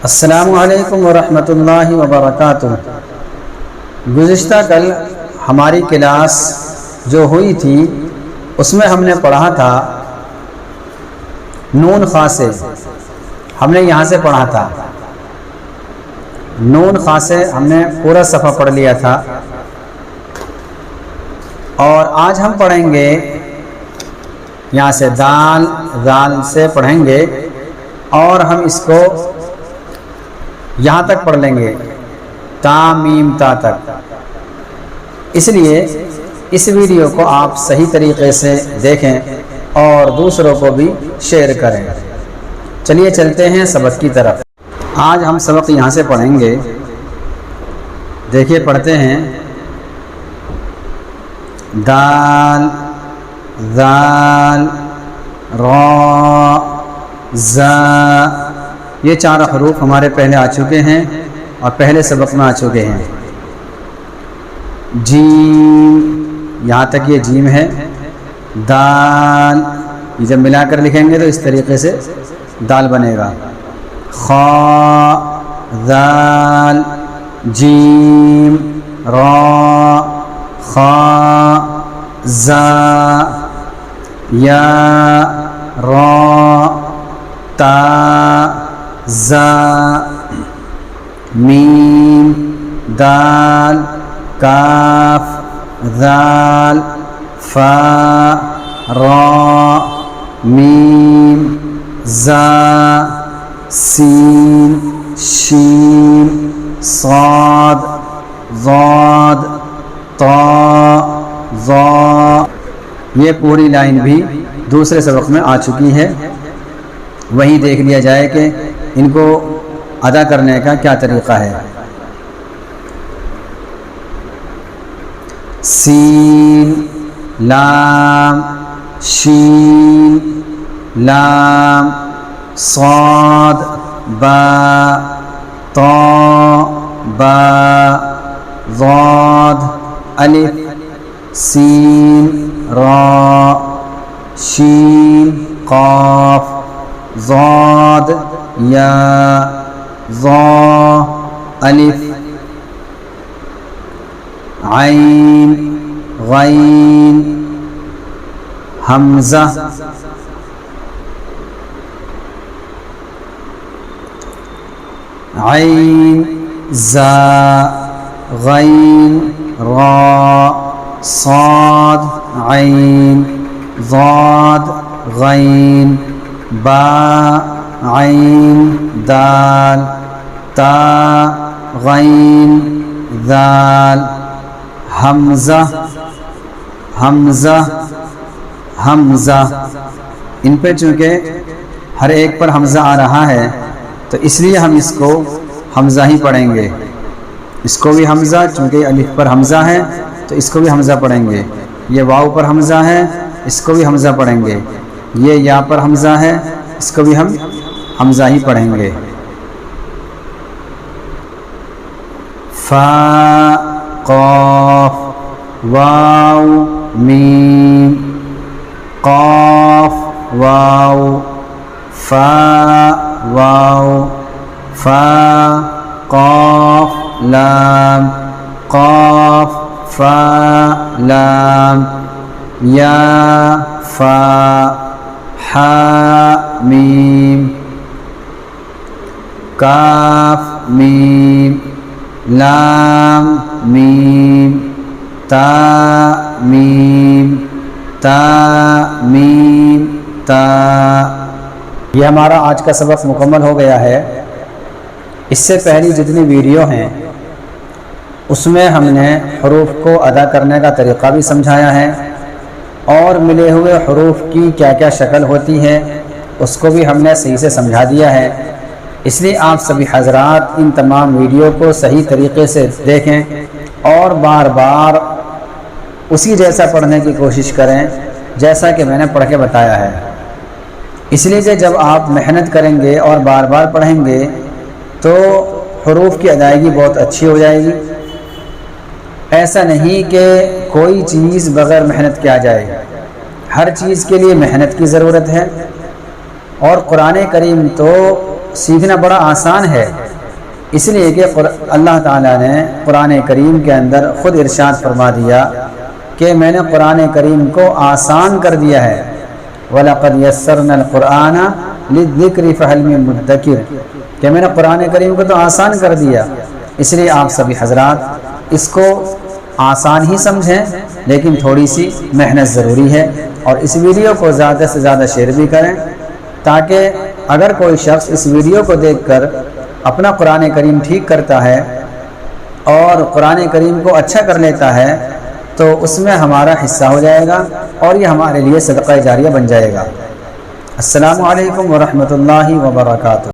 السلام علیکم ورحمۃ اللہ وبرکاتہ۔ گزشتہ کل ہماری کلاس جو ہوئی تھی اس میں ہم نے پڑھا تھا نون خاصے، ہم نے یہاں سے پڑھا تھا نون خاصے، ہم نے پورا صفحہ پڑھ لیا تھا، اور آج ہم پڑھیں گے یہاں سے دال سے پڑھیں گے، اور ہم اس کو یہاں تک پڑھ لیں گے تا میم تا تک۔ اس لیے اس ویڈیو کو آپ صحیح طریقے سے دیکھیں اور دوسروں کو بھی شیئر کریں۔ چلیے چلتے ہیں سبق کی طرف۔ آج ہم سبق یہاں سے پڑھیں گے، دیکھیے پڑھتے ہیں دال ذال را زا، یہ چار حروف ہمارے پہلے آ چکے ہیں اور پہلے سبق میں آ چکے ہیں۔ جیم، یہاں تک یہ جیم ہے۔ دال، یہ جب ملا کر لکھیں گے تو اس طریقے سے دال بنے گا۔ خا دال جیم را خا زا یا را تا زا میم دال کاف ذال فا را میم زا سین شین صاد ضاد طا ظا۔ یہ پوری لائن بھی دوسرے سبق میں آ چکی ہے، وہی دیکھ لیا جائے کہ ان کو ادا کرنے کا کیا طریقہ ہے۔ سین لام شین لام صاد با طا با ضاد الف سین را شین قاف ضاد یا ضا الف عین غین حمزہ عین زا غین را صاد عین ضاد غین با عین دال تا غین ذال حمزہ حمزہ حمزہ۔ ان پہ چونکہ ہر ایک پر حمزہ آ رہا ہے تو اس لیے ہم اس کو حمزہ ہی پڑھیں گے۔ اس کو بھی حمزہ، چونکہ الف پر حمزہ ہے تو اس کو بھی حمزہ پڑھیں گے۔ یہ واو پر حمزہ ہے، اس کو بھی حمزہ پڑھیں گے۔ یہ یا پر حمزہ ہے، اس کو بھی ہم حمزہ ہی پڑھیں گے۔ فا قاف واو میم قاف واو فا واو فا قاف لام قاف فا لام یا فا حا میم کاف میم لام میم تا میم تا میم تا۔ یہ ہمارا آج کا سبق مکمل ہو گیا ہے۔ اس سے پہلی جتنی ویڈیو ہیں اس میں ہم نے حروف کو ادا کرنے کا طریقہ بھی سمجھایا ہے، اور ملے ہوئے حروف کی کیا کیا شکل ہوتی ہے اس کو بھی ہم نے صحیح سے سمجھا دیا ہے۔ اس لیے آپ سبھی حضرات ان تمام ویڈیو کو صحیح طریقے سے دیکھیں اور بار بار اسی جیسا پڑھنے کی کوشش کریں جیسا کہ میں نے پڑھ کے بتایا ہے۔ اس لیے کہ جب آپ محنت کریں گے اور بار بار پڑھیں گے تو حروف کی ادائیگی بہت اچھی ہو جائے گی۔ ایسا نہیں کہ کوئی چیز بغیر محنت کے آ جائے، ہر چیز کے لیے محنت کی ضرورت ہے، اور قرآن کریم تو سیکھنا بڑا آسان ہے، اس لیے کہ اللہ تعالیٰ نے قرآن کریم کے اندر خود ارشاد فرما دیا کہ میں نے قرآن کریم کو آسان کر دیا ہے، وَلَقَدْ يَسَّرْنَا الْقُرْآنَ لِلذِّكْرِ فَهَلْ مِن مُدَّكِرٍ، کہ میں نے قرآن کریم کو تو آسان کر دیا۔ اس لیے آپ سبھی حضرات اس کو آسان ہی سمجھیں، لیکن تھوڑی سی محنت ضروری ہے، اور اس ویڈیو کو زیادہ سے زیادہ شیئر بھی کریں، تاکہ اگر کوئی شخص اس ویڈیو کو دیکھ کر اپنا قرآن کریم ٹھیک کرتا ہے اور قرآن کریم کو اچھا کر لیتا ہے تو اس میں ہمارا حصہ ہو جائے گا، اور یہ ہمارے لیے صدقہ جاریہ بن جائے گا۔ السلام علیکم ورحمۃ اللہ وبرکاتہ۔